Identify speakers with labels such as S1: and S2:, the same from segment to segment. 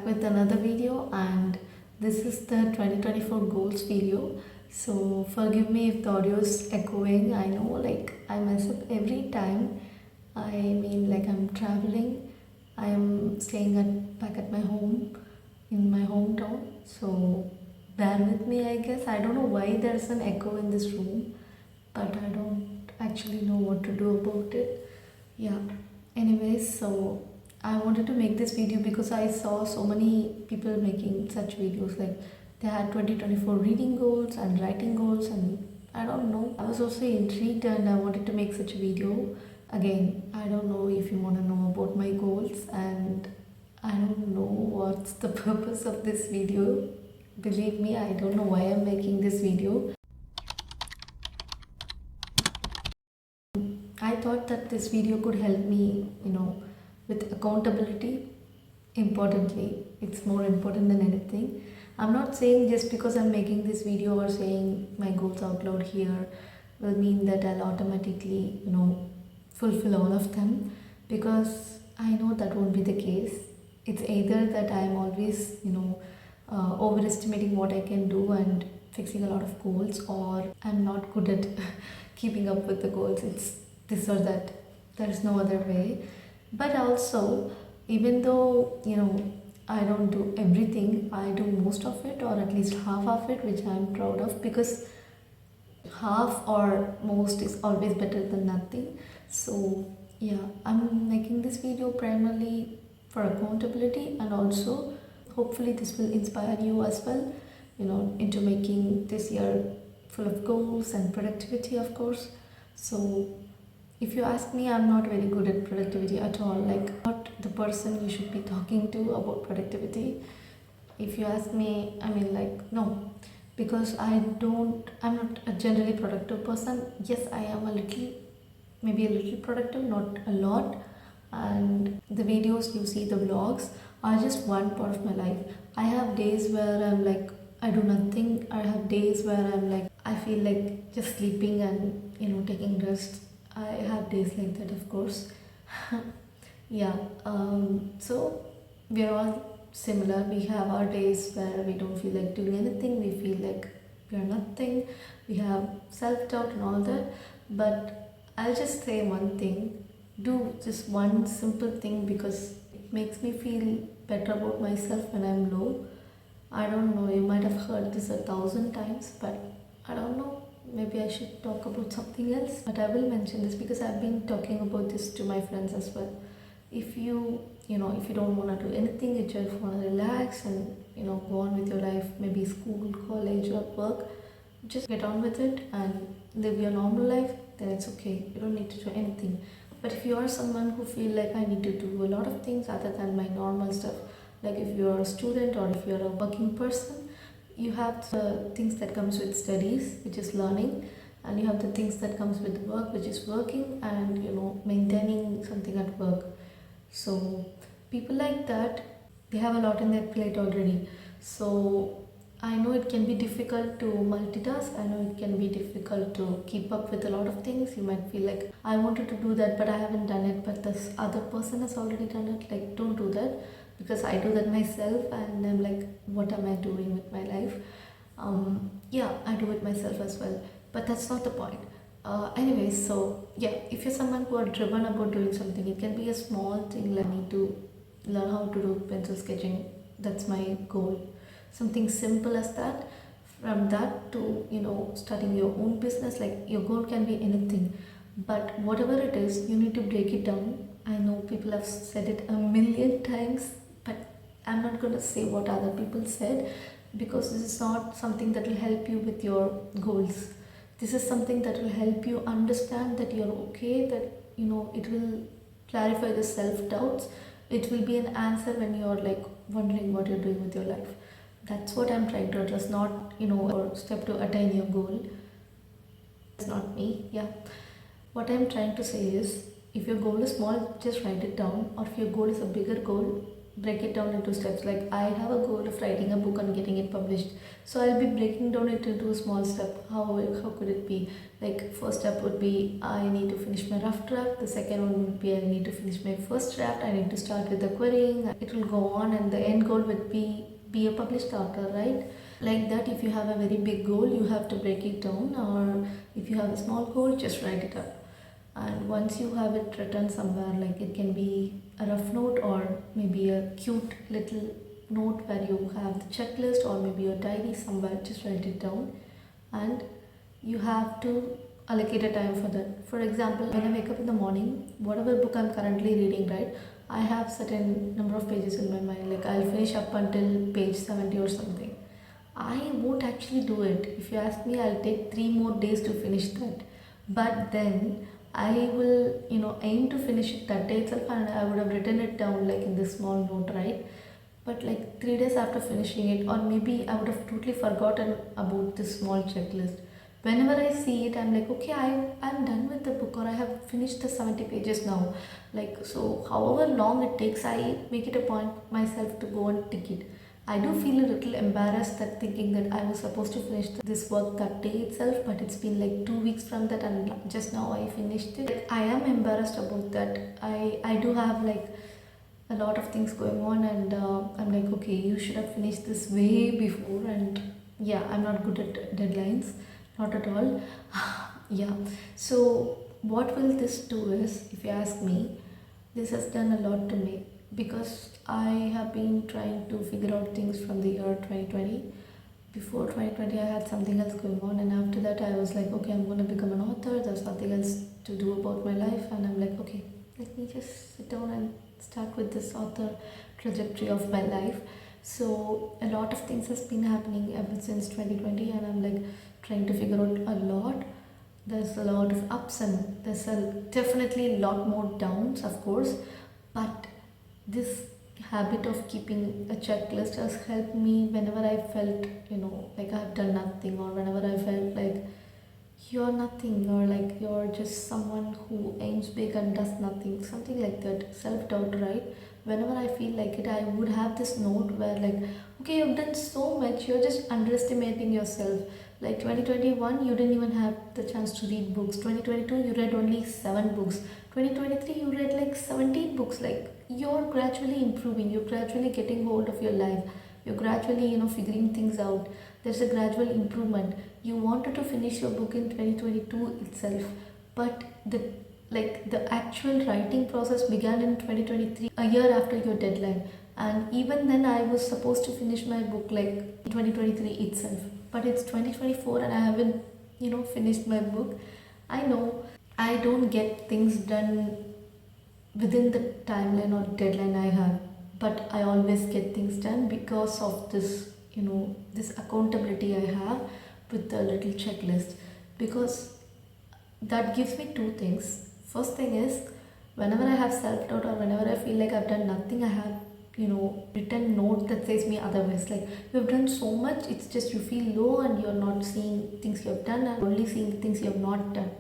S1: back with another video, and this is the 2024 goals video. So forgive me if the audio is echoing. I know like I mess up every time. I mean, like, I'm traveling, I am staying back at my home in my hometown, so bear with me, I guess. I don't know why there's an echo in this room, but I don't actually know what to do about it. Yeah, anyways, so I wanted to make this video because I saw so many people making such videos, like they had 2024 reading goals and writing goals, and I don't know, I was also intrigued and I wanted to make such a video. Again, I don't know if you want to know about my goals, and I don't know what's the purpose of this video. Believe me, I don't know why I'm making this video. I thought that this video could help me, with accountability. Importantly, it's more important than anything. I'm not saying just because I'm making this video or saying my goals out loud here will mean that I'll automatically, fulfill all of them, because I know that won't be the case. It's either that I'm always, overestimating what I can do and fixing a lot of goals, or I'm not good at keeping up with the goals. It's this or that. There is no other way. But also, even though I don't do everything, I do most of it, or at least half of it, which I'm proud of, because half or most is always better than nothing. So yeah, I'm making this video primarily for accountability, and also hopefully this will inspire you as well, into making this year full of goals and productivity, of course. So if you ask me, I'm not very good at productivity at all. Like, not the person you should be talking to about productivity. If you ask me, I mean, like, no, because I'm not a generally productive person. Yes, I am maybe a little productive, not a lot. And the videos you see, the vlogs, are just one part of my life. I have days where I'm like, I do nothing. I have days where I'm like, I feel like just sleeping and taking rest. I have days like that, of course. Yeah, so we're all similar. We have our days where we don't feel like doing anything, we feel like we are nothing, we have self-doubt and all that. But I'll just say one thing: do just one simple thing, because it makes me feel better about myself when I'm low. I don't know, you might have heard this 1,000 times, but I don't know, maybe I should talk about something else. But I will mention this because I've been talking about this to my friends as well. If if you don't want to do anything, you just want to relax and go on with your life, maybe school, college, or work, just get on with it and live your normal life, then it's okay. You don't need to do anything. But if you are someone who feel like I need to do a lot of things other than my normal stuff, like if you're a student or if you're a working person, you have the things that comes with studies, which is learning, and you have the things that comes with work, which is working, and maintaining something at work. So people like that, they have a lot in their plate already. So I know it can be difficult to multitask. I know it can be difficult to keep up with a lot of things. You might feel like, I wanted to do that but I haven't done it, but this other person has already done it. Like, don't do that, because I do that myself and I'm like, what am I doing with my life? Yeah, I do it myself as well, but that's not the point. Anyways, so yeah, if you're someone who are driven about doing something, it can be a small thing, like, I need to learn how to do pencil sketching. That's my goal. Something simple as that. From that to starting your own business, like, your goal can be anything, but whatever it is, you need to break it down. I know people have said it a million times, but I'm not going to say what other people said, because this is not something that will help you with your goals. This is something that will help you understand that you're okay, that it will clarify the self-doubts. It will be an answer when you're like wondering what you're doing with your life. That's what I'm trying to address, not or step to attain your goal. It's not me. Yeah, what I'm trying to say is, if your goal is small, just write it down, or if your goal is a bigger goal, break it down into steps. Like I have a goal of writing a book and getting it published, so I'll be breaking down it into a small step. How could it be? Like first step would be I need to finish my rough draft. The second one would be I need to finish my first draft. I need to start with the querying. It will go on, and the end goal would be a published author, right? Like that, if you have a very big goal, you have to break it down, or if you have a small goal, just write it up. And once you have it written somewhere, like it can be a rough note or maybe a cute little note where you have the checklist, or maybe a diary somewhere, just write it down. And you have to allocate a time for that. For example, when I wake up in the morning, whatever book I'm currently reading, right, I have certain number of pages in my mind, like I'll finish up until page 70 or something. I won't actually do it. If you ask me, I'll take 3 more days to finish that. But then I will, aim to finish it that day itself, and I would have written it down like in this small note, right? But like 3 days after finishing it, or maybe I would have totally forgotten about this small checklist. Whenever I see it, I'm like, okay, I'm done with the book, or I have finished the 70 pages now. Like, so however long it takes, I make it a point myself to go and tick it. I do feel a little embarrassed that thinking that I was supposed to finish this work that day itself, but it's been like 2 weeks from that and just now I finished it. Like, I am embarrassed about that. I do have like a lot of things going on, and I'm like, okay, you should have finished this way before. And yeah, I'm not good at deadlines, not at all. Yeah, so what will this do is, if you ask me, this has done a lot to me, because I have been trying to figure out things from the year 2020. Before 2020, I had something else going on, and after that, I was like, okay, I'm going to become an author. There's nothing else to do about my life, and I'm like, okay, let me just sit down and start with this author trajectory of my life. So a lot of things has been happening ever since 2020, and I'm like trying to figure out a lot. There's a lot of ups, and there's definitely a lot more downs, of course, but this habit of keeping a checklist has helped me whenever I felt, like I've done nothing, or whenever I felt like you're nothing, or like you're just someone who aims big and does nothing, something like that, self-doubt, right? Whenever I feel like it, I would have this note where like, okay, you've done so much, you're just underestimating yourself. Like 2021, you didn't even have the chance to read books. 2022, you read only 7 books. 2023, you read like 17 books. Like, you're gradually improving, you're gradually getting hold of your life, you're gradually, figuring things out. There's a gradual improvement. You wanted to finish your book in 2022 itself, but the actual writing process began in 2023, a year after your deadline. And even then, I was supposed to finish my book like in 2023 itself, but it's 2024 and I haven't, finished my book. I know I don't get things done within the timeline or deadline I have, but I always get things done because of this, this accountability I have with the little checklist. Because that gives me 2 things. First thing is, whenever I have self-doubt, or whenever I feel like I've done nothing, I have, written note that says me otherwise. Like, you've done so much, it's just you feel low and you're not seeing things you have done and only seeing things you have not done.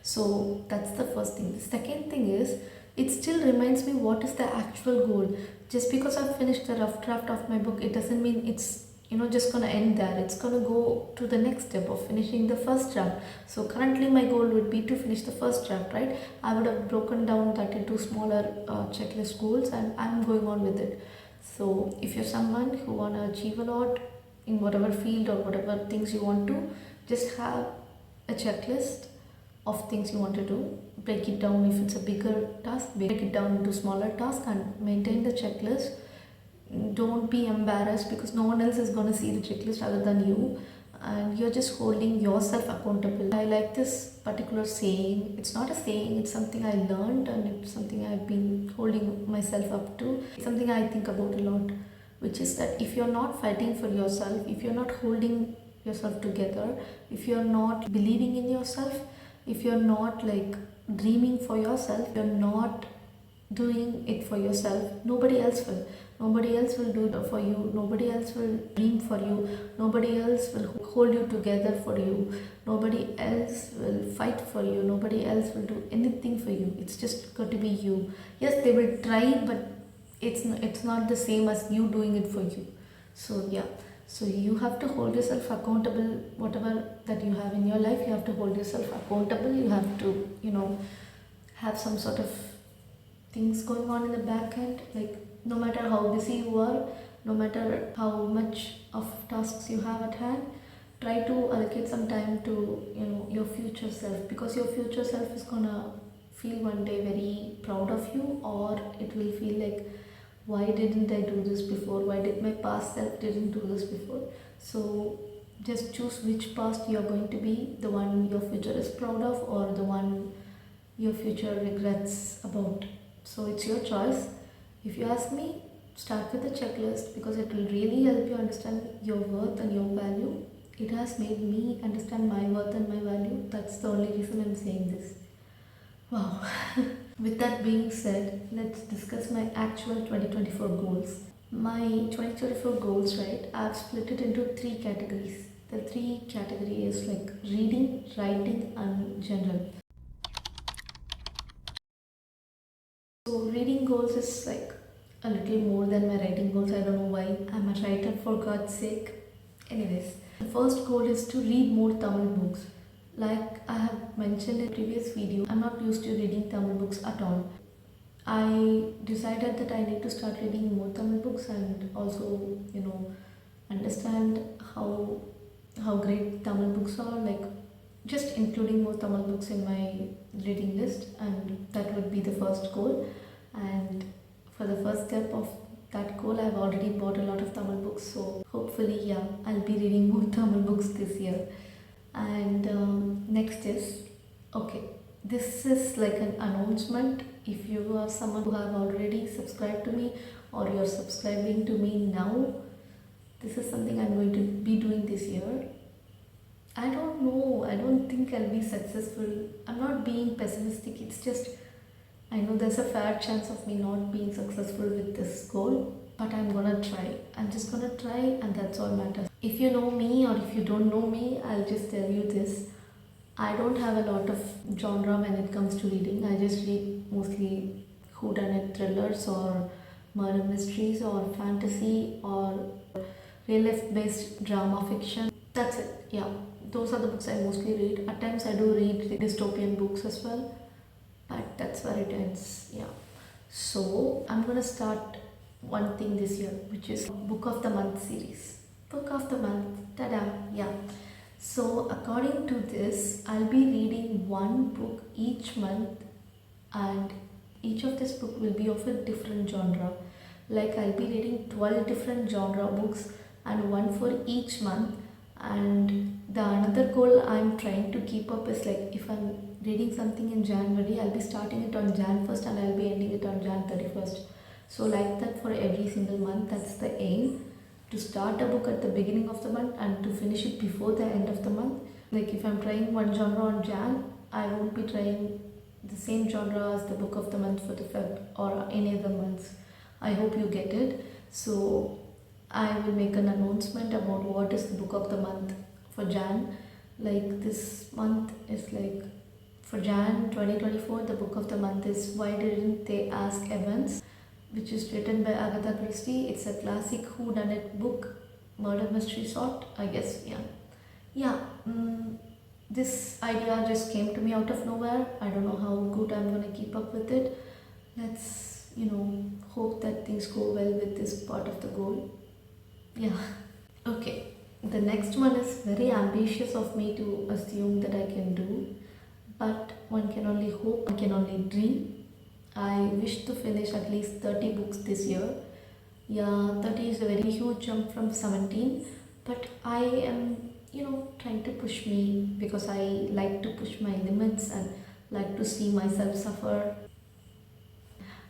S1: So that's the first thing. The second thing is, it still reminds me what is the actual goal. Just because I've finished the rough draft of my book, it doesn't mean it's just gonna end there. It's gonna go to the next step of finishing the first draft. So currently my goal would be to finish the first draft, right? I would have broken down that into smaller checklist goals, and I'm going on with it. So if you're someone who wanna achieve a lot in whatever field or whatever things you want to, just have a checklist of things you want to do. Break it down. If it's a bigger task, break it down into smaller tasks and maintain the checklist. Don't be embarrassed because no one else is going to see the checklist other than you, and you're just holding yourself accountable. I like this particular saying. It's not a saying, it's something I learned, and it's something I've been holding myself up to. It's something I think about a lot, which is that if you're not fighting for yourself, if you're not holding yourself together, if you're not believing in yourself, if you're not like dreaming for yourself, you're not doing it for yourself, nobody else will. Nobody else will do it for you. Nobody else will dream for you. Nobody else will hold you together for you. Nobody else will fight for you. Nobody else will do anything for you. It's just got to be you. Yes, they will try, but it's not the same as you doing it for you. So yeah, so you have to hold yourself accountable. Whatever that you have in your life, you have to hold yourself accountable. You have to, have some sort of things going on in the back end. Like, no matter how busy you are, no matter how much of tasks you have at hand, try to allocate some time to, your future self, because your future self is gonna feel one day very proud of you, or it will feel like, why didn't I do this before? Why did my past self didn't do this before? So just choose which past you're going to be, the one your future is proud of, or the one your future regrets about. So it's your choice. If you ask me, start with the checklist, because it will really help you understand your worth and your value. It has made me understand my worth and my value. That's the only reason I'm saying this. Wow. With that being said, let's discuss my actual 2024 goals. My 2024 goals, right? I've split it into three categories. The three categories is like reading, writing, and general. So reading goals is like a little more than my writing goals. I don't know why. I'm a writer, for God's sake. Anyways, the first goal is to read more Tamil books. Like I have mentioned in previous video, I'm not used to reading Tamil books at all. I decided that I need to start reading more Tamil books, and also, understand how great Tamil books are. Like, just including more Tamil books in my reading list, and that would be the first goal. And for the first step of that goal, I've already bought a lot of Tamil books, so hopefully, yeah, I'll be reading more Tamil books this year. And next is, okay, this is like an announcement. If you are someone who have already subscribed to me, or you're subscribing to me now, this is something I'm going to be doing this year. I don't know, I don't think I'll be successful. I'm not being pessimistic, it's just I know there's a fair chance of me not being successful with this goal, but I'm gonna try. I'm just gonna try, and that's all matters. If you know me, or if you don't know me, I'll just tell you this. I don't have a lot of genre when it comes to reading. I just read mostly whodunit thrillers, or murder mysteries, or fantasy, or real life based drama fiction. That's it. Yeah, those are the books I mostly read. At times I do read dystopian books as well, but that's where it ends. Yeah. So I'm gonna start one thing this year, which is Book of the Month series. Book of the Month. Ta-da! Yeah. So according to this, I'll be reading one book each month, and each of this book will be of a different genre. Like, I'll be reading 12 different genre books, and one for each month. And the another goal I'm trying to keep up is, like, if I'm reading something in January, I'll be starting it on Jan 1st, and I'll be ending it on Jan 31st. So like that for every single month. That's the aim, to start a book at the beginning of the month and to finish it before the end of the month. Like, if I'm trying one genre on Jan, I won't be trying the same genre as the book of the month for the Feb or any other months. I hope you get it. So I will make an announcement about what is the book of the month for Jan. Like, this month is like, for Jan 2024, the book of the month is Why Didn't They Ask Evans, which is written by Agatha Christie. It's a classic whodunit book, murder mystery sort, I guess. Yeah. This idea just came to me out of nowhere. I don't know how good I'm gonna keep up with it. Let's, hope that things go well with this part of the goal. Yeah. Okay. The next one is very ambitious of me to assume that I can do, but one can only hope, one can only dream. I wish to finish at least 30 books this year. Yeah, 30 is a very huge jump from 17, but I am, trying to push me, because I like to push my limits and like to see myself suffer.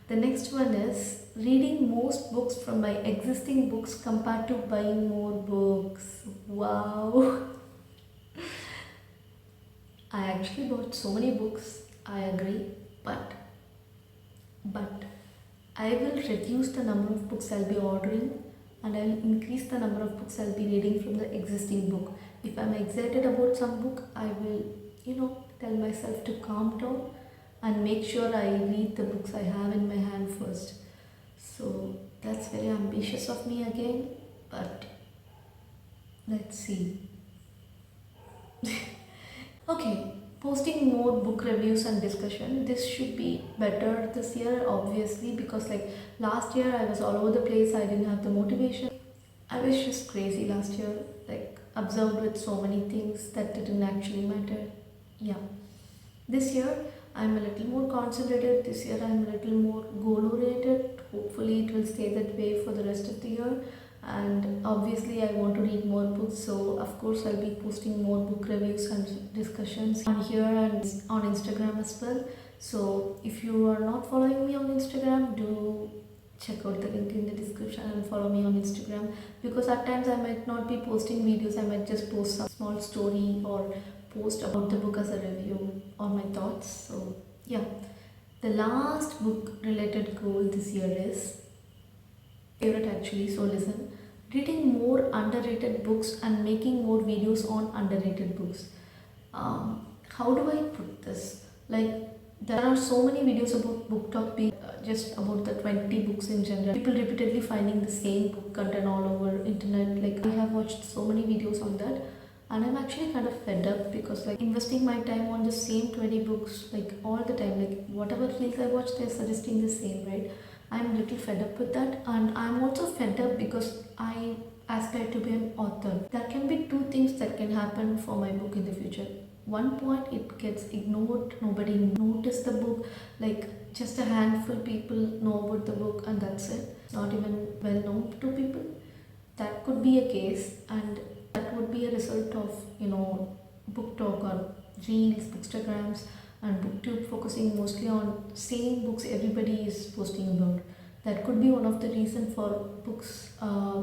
S1: The next one is reading most books from my existing books compared to buying more books. Wow. I actually bought so many books, I agree, but I will reduce the number of books I'll be ordering, and I'll increase the number of books I'll be reading from the existing book. If I'm excited about some book, I will, tell myself to calm down and make sure I read the books I have in my hand first. So that's very ambitious of me again, but let's see. Okay, posting more book reviews and discussion. This should be better this year, obviously, because like last year I was all over the place. I didn't have the motivation. I was just crazy last year, like observed with so many things that didn't actually matter. Yeah. This year I'm a little more concentrated. This year I'm a little more goal oriented. Hopefully it will stay that way for the rest of the year. And obviously I want to read more books, so of course I'll be posting more book reviews and discussions on here and on Instagram as well. So if you are not following me on Instagram, do check out the link in the description and follow me on Instagram, because at times I might not be posting videos. I might just post some small story or post about the book as a review or my thoughts. So yeah, the last book related goal this year is favorite actually, so listen. Reading more underrated books and making more videos on underrated books. How do I put this? Like, there are so many videos about book talk, being just about the 20 books in general. People repeatedly finding the same book content all over internet. Like, I have watched so many videos on that, and I'm actually kind of fed up because like investing my time on the same 20 books like all the time. Like whatever reels I watch, they're suggesting the same, right? I'm a little fed up with that, and I'm also fed up because I aspire to be an author. There can be two things that can happen for my book in the future. One point, it gets ignored, nobody noticed the book, like just a handful people know about the book and that's it. It's not even well known to people. That could be a case, and that would be a result of book talk or reels, bookstagrams, and booktube focusing mostly on same books everybody is posting about. That could be one of the reason for books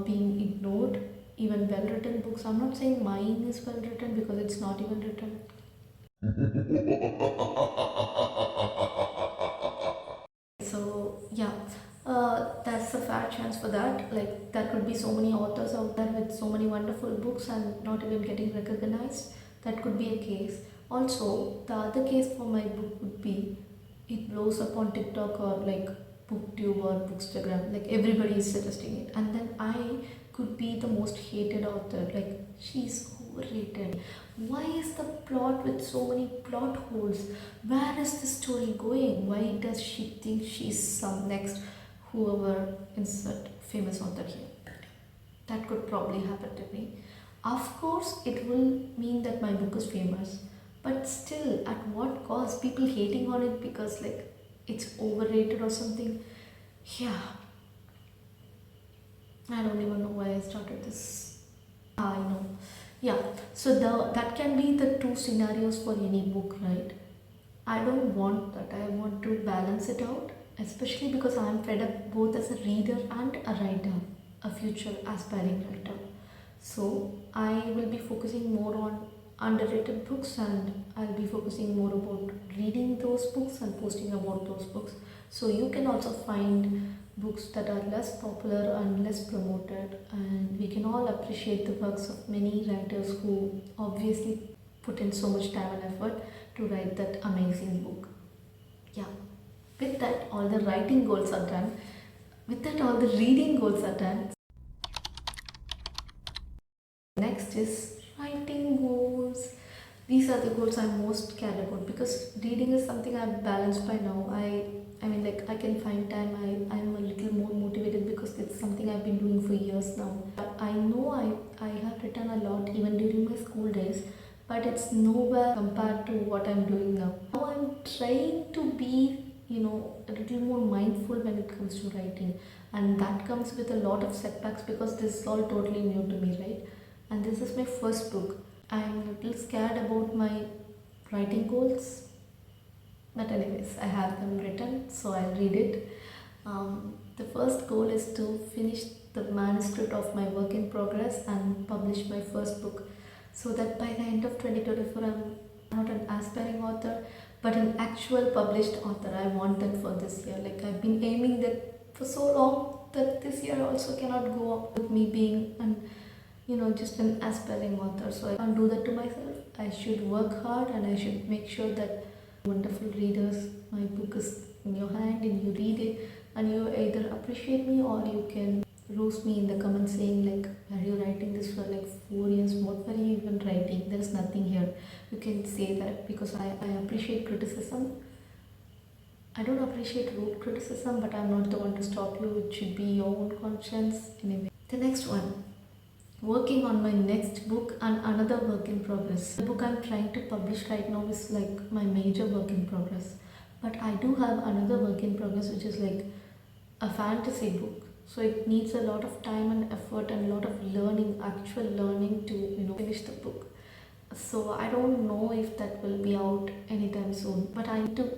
S1: being ignored, even well written books. I'm not saying mine is well written because it's not even written. So yeah, that's a fair chance for that. Like there could be so many authors out there with so many wonderful books and not even getting recognized. That could be a case. Also, the other case for my book would be it blows up on TikTok or like BookTube or Bookstagram. Like everybody is suggesting it, and then I could be the most hated author. Like she's overrated. Why is the plot with so many plot holes? Where is the story going? Why does she think she's some next whoever insert famous author here? That could probably happen to me. Of course, it will mean that my book is famous, but still, at what cost? People hating on it because like it's overrated or something. Yeah, I don't even know why I started this. I know. Yeah, so that can be the two scenarios for any book, right? I don't want that. I want to balance it out, especially because I'm fed up both as a reader and a writer, a future aspiring writer. So I will be focusing more on underrated books, and I'll be focusing more about reading those books and posting about those books. So you can also find books that are less popular and less promoted, and we can all appreciate the works of many writers who obviously put in so much time and effort to write that amazing book. Yeah, with that, all the writing goals are done. With that, all the reading goals are done. Next is writing goals. These are the goals I'm most care about because reading is something I've balanced by now. I mean like I can find time. I'm a little more motivated because it's something I've been doing for years now. But I know I have written a lot even during my school days, but it's nowhere compared to what I'm doing now. Now I'm trying to be a little more mindful when it comes to writing, and that comes with a lot of setbacks because this is all totally new to me, right? And this is my first book. I'm a little scared about my writing goals, but anyways, I have them written, so I'll read it. The first goal is to finish the manuscript of my work in progress and publish my first book, so that by the end of 2024, I'm not an aspiring author, but an actual published author. I want that for this year. Like I've been aiming that for so long that this year also cannot go up with me being an just an aspiring author. So I can't do that to myself. I should work hard and I should make sure that wonderful readers, my book is in your hand and you read it and you either appreciate me or you can roast me in the comments saying like, are you writing this for like 4 years? What were you even writing? There is nothing here. You can say that because I appreciate criticism. I don't appreciate rude criticism, but I'm not the one to stop you. It should be your own conscience. Anyway, the next one, working on my next book and another work in progress. The book I'm trying to publish right now is like my major work in progress, but I do have another work in progress which is like a fantasy book. So it needs a lot of time and effort and a lot of learning, actual learning to finish the book. So I don't know if that will be out anytime soon, but I need to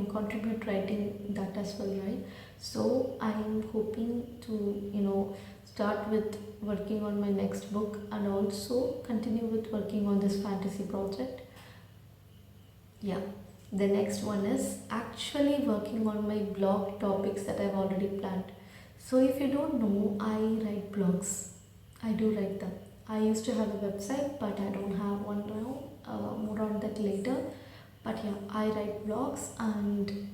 S1: contribute writing that as well, right? So I am hoping to start with working on my next book and also continue with working on this fantasy project. Yeah, the next one is actually working on my blog topics that I've already planned. So if you don't know, I write blogs. I do write them. I used to have a website, but I don't have one now. More on that later. But yeah, I write blogs and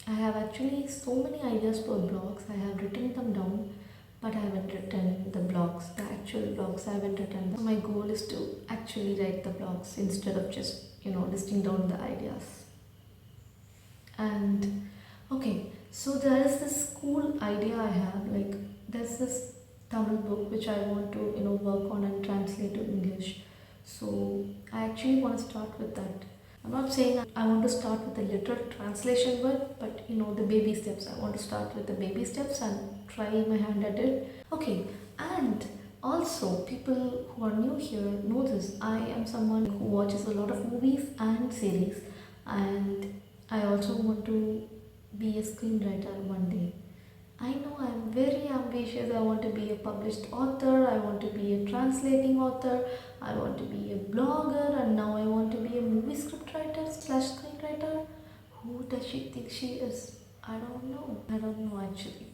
S1: I have actually so many ideas for blogs. I have written them down, but I haven't written the blogs, the actual blogs. I haven't written them. So my goal is to actually write the blogs instead of just listing down the ideas. And okay, so there is this cool idea I have. Like there's this Tamil book which I want to work on and translate to English. So I actually want to start with that. I'm not saying I want to start with the literal translation word, but the baby steps. I want to start with the baby steps and try my hand at it. Okay, and also people who are new here know this. I am someone who watches a lot of movies and series, and I also want to be a screenwriter one day. I know I'm very ambitious. I want to be a published author. I want to be a translating author. I want to be a blogger, and now I want to be a movie scriptwriter slash screenwriter. Who does she think she is? I don't know. I don't know actually.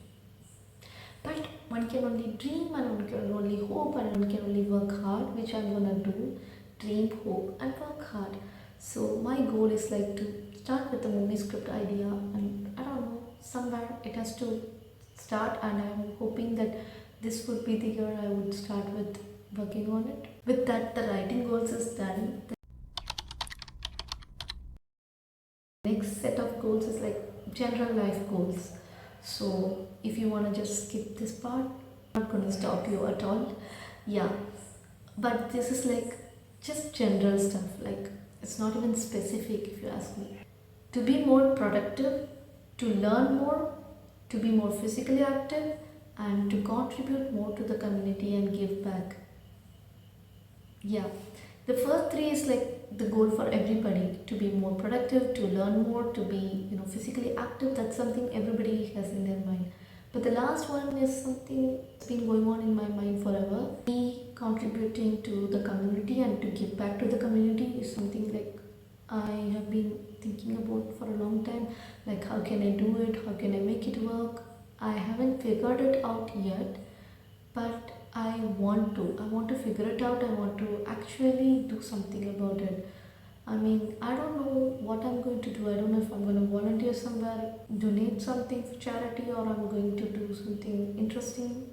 S1: But one can only dream and one can only hope and one can only work hard, which I'm gonna do. Dream, hope, and work hard. So my goal is like to start with the movie script idea, and I don't know, somewhere it has to start, and I'm hoping that this would be the year I would start with working on it. With that, the writing goals is done. The next set of goals is like general life goals. So if you want to just skip this part, I'm not going to stop you at all. Yeah, but this is like just general stuff, like it's not even specific if you ask me. To be more productive, to learn more, to be more physically active, and to contribute more to the community and give back. Yeah, the first three is like the goal for everybody: to be more productive, to learn more, to be physically active. That's something everybody has in their mind. But the last one is something that's been going on in my mind forever. Me contributing to the community and to give back to the community is something like I have been thinking about for a long time. Like, how can I do it? How can I make it work? I haven't figured it out yet, but I want to. I want to figure it out. I want to actually do something about it. I mean, I don't know what I'm going to do. I don't know if I'm going to volunteer somewhere, donate something for charity, or I'm going to do something interesting.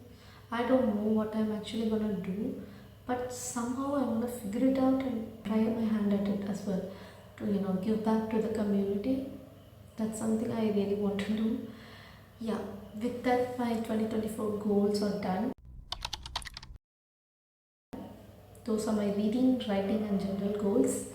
S1: I don't know what I'm actually going to do, but somehow I'm going to figure it out and try my hand at it as well to give back to the community. That's something I really want to do. Yeah, with that, my 2024 goals are done. Those are my reading, writing, and general goals.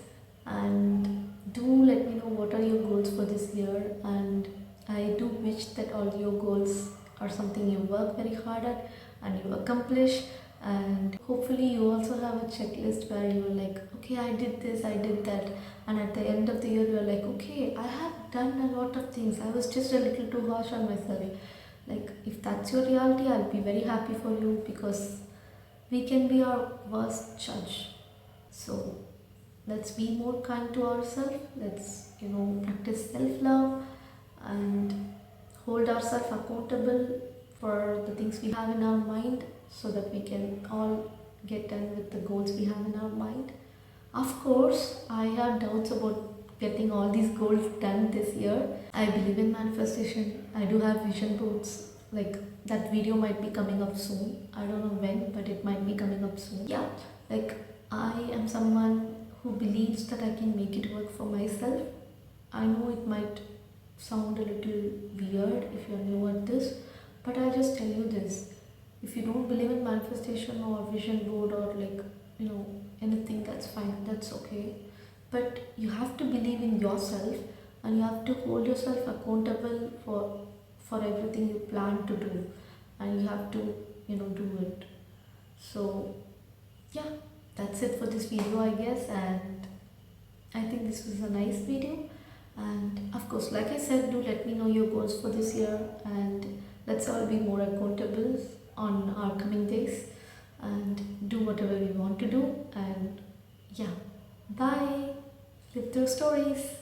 S1: And do let me know what are your goals for this year. And I do wish that all your goals are something you work very hard at and you accomplish. And hopefully, you also have a checklist where you're like, okay, I did this, I did that. And at the end of the year, you're like, okay, I have done a lot of things. I was just a little too harsh on myself. Like, if that's your reality, I'll be very happy for you, because we can be our worst judge. So let's be more kind to ourselves. Let's practice self-love and hold ourselves accountable for the things we have in our mind, so that we can all get done with the goals we have in our mind. Of course, I have doubts about getting all these goals done this year. I believe in manifestation. I do have vision boards. Like, that video might be coming up soon. I don't know when, but it might be coming up soon. Yeah, like, I am someone who believes that I can make it work for myself. I know it might sound a little weird if you're new at this, but I'll just tell you this. If you don't believe in manifestation or vision board or like, anything, that's fine, that's okay. But you have to believe in yourself, and you have to hold yourself accountable for everything you plan to do, and you have to, do it. So yeah, that's it for this video, I guess, and I think this was a nice video. And of course, like I said, do let me know your goals for this year, and let's all be more accountable on our coming days and do whatever we want to do. And yeah, bye. Live those stories.